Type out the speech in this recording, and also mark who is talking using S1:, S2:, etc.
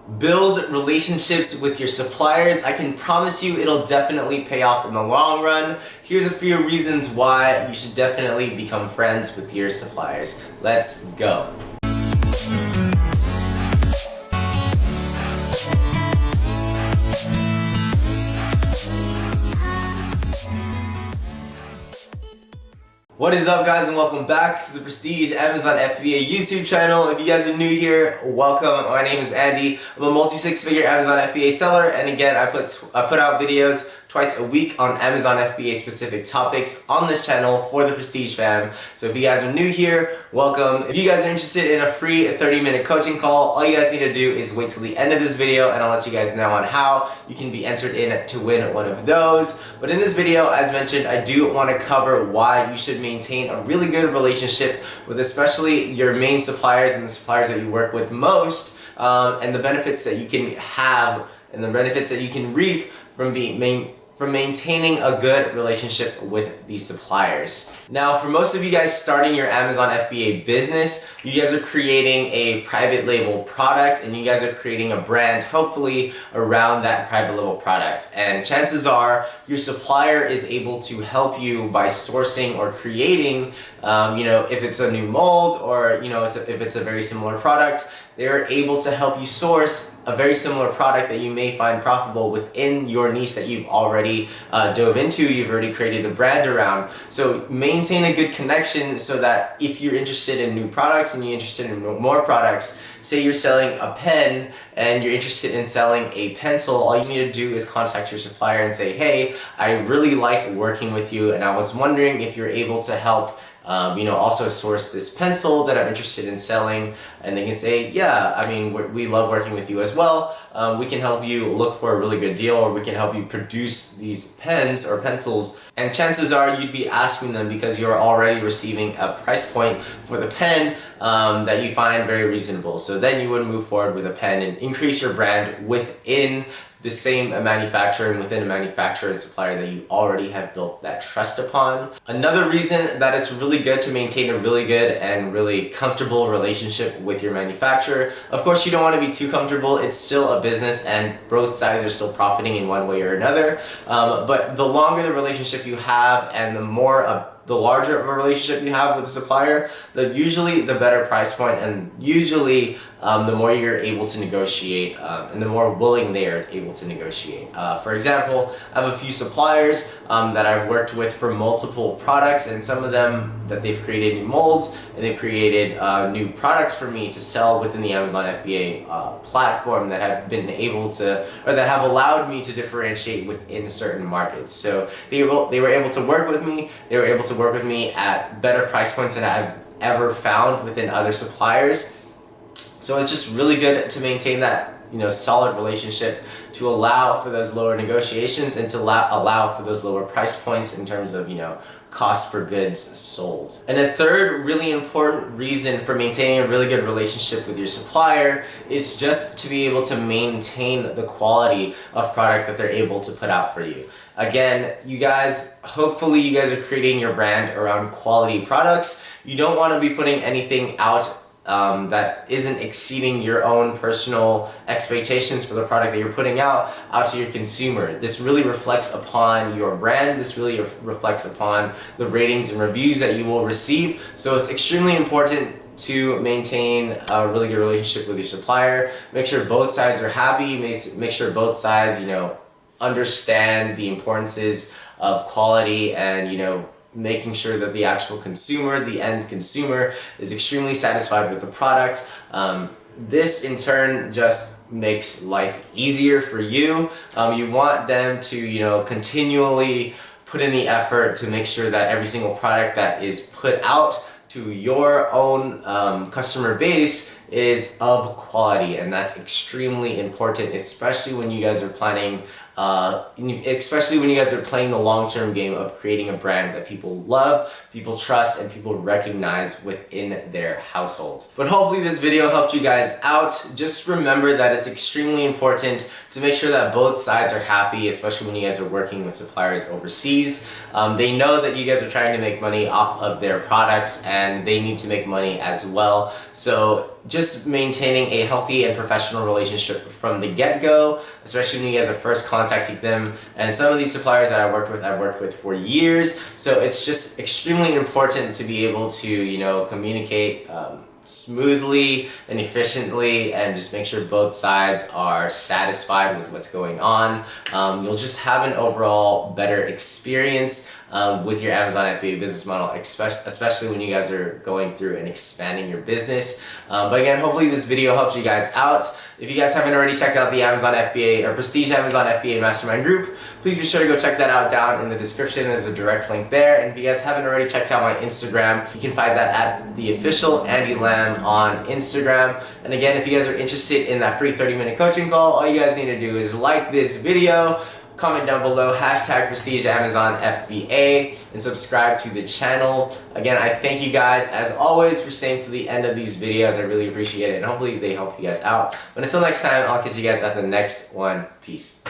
S1: Build relationships with your suppliers. I can promise you it'll definitely pay off in the long run. Here's a few reasons why you should definitely become friends with your suppliers. Let's go. What is up, guys, and welcome back to the Prestige Amazon FBA YouTube channel. If you guys are new here, welcome. My name is Andy. I'm a multi-six-figure Amazon FBA seller, and again, I put out videos twice a week on Amazon FBA specific topics on this channel for the Prestige fam. So if you guys are new here, welcome. If you guys are interested in a free 30-minute coaching call, all you guys need to do is wait till the end of this video and I'll let you guys know on how you can be entered in to win one of those. But in this video, as mentioned, I do want to cover why you should maintain a really good relationship with especially your main suppliers and the suppliers that you work with most, and the benefits that you can have and the benefits that you can reap from maintaining a good relationship with these suppliers. Now, for most of you guys starting your Amazon FBA business, you guys are creating a private label product and you guys are creating a brand, hopefully, around that private label product. And chances are your supplier is able to help you by sourcing or creating, if it's a new mold or, if it's a very similar product, they're able to help you source a very similar product that you may find profitable within your niche that you've already dove into, you've already created the brand around. So maintain a good connection so that if you're interested in new products and you're interested in more products, say you're selling a pen and you're interested in selling a pencil, all you need to do is contact your supplier and say, hey, I really like working with you and I was wondering if you're able to help also source this pencil that I'm interested in selling, and they can say, yeah, I mean, we love working with you as well. We can help you look for a really good deal, or we can help you produce these pens or pencils. And chances are you'd be asking them because you're already receiving a price point for the pen that you find very reasonable. So then you would move forward with a pen and increase your brand within the same manufacturer and within a manufacturer and supplier that you already have built that trust upon. Another reason that it's really good to maintain a really good and really comfortable relationship with your manufacturer. Of course, you don't want to be too comfortable. It's still a business and both sides are still profiting in one way or another. But the longer the relationship you have and the larger of a relationship you have with the supplier, usually the better price point and usually the more you're able to negotiate and the more willing they are able to negotiate. For example, I have a few suppliers that I've worked with for multiple products, and some of them that they've created new molds and they've created new products for me to sell within the Amazon FBA platform that have been able to, or that have allowed me to differentiate within certain markets. So they were able to work with me. They were able to work with me at better price points than I've ever found within other suppliers. So it's just really good to maintain that solid relationship, to allow for those lower negotiations and to allow for those lower price points in terms of cost for goods sold. And a third really important reason for maintaining a really good relationship with your supplier is just to be able to maintain the quality of product that they're able to put out for you. Again, hopefully you guys are creating your brand around quality products. You don't want to be putting anything out that isn't exceeding your own personal expectations for the product that you're putting out to your consumer. This really reflects upon your brand. This really reflects upon the ratings and reviews that you will receive. So it's extremely important to maintain a really good relationship with your supplier. Make sure both sides are happy. Make sure both sides, understand the importances of quality and, making sure that the actual consumer, the end consumer, is extremely satisfied with the product. This in turn just makes life easier for you. You want them to, continually put in the effort to make sure that every single product that is put out to your own customer base is of quality, and that's extremely important, especially when you guys are planning especially when you guys are playing the long-term game of creating a brand that people love, people trust, and people recognize within their household. But hopefully this video helped you guys out. Just remember that it's extremely important to make sure that both sides are happy, especially when you guys are working with suppliers overseas. They know that you guys are trying to make money off of their products and they need to make money as well. So just maintaining a healthy and professional relationship from the get-go, especially when you guys are first contacting them. And some of these suppliers that I've worked with for years, so it's just extremely important to be able to, you know, communicate smoothly and efficiently, and just make sure both sides are satisfied with what's going on. You'll just have an overall better experience with your Amazon FBA business model, especially when you guys are going through and expanding your business. But again, hopefully this video helps you guys out. If you guys haven't already checked out the Amazon FBA or Prestige Amazon FBA Mastermind Group, please be sure to go check that out down in the description. There's a direct link there. And if you guys haven't already checked out my Instagram, you can find that at the official Andy Lam on Instagram. And again, if you guys are interested in that free 30-minute coaching call, all you guys need to do is like this video, comment down below, hashtag Prestige Amazon FBA, and subscribe to the channel. Again, I thank you guys as always for staying to the end of these videos. I really appreciate it, and hopefully they help you guys out. But until next time, I'll catch you guys at the next one. Peace.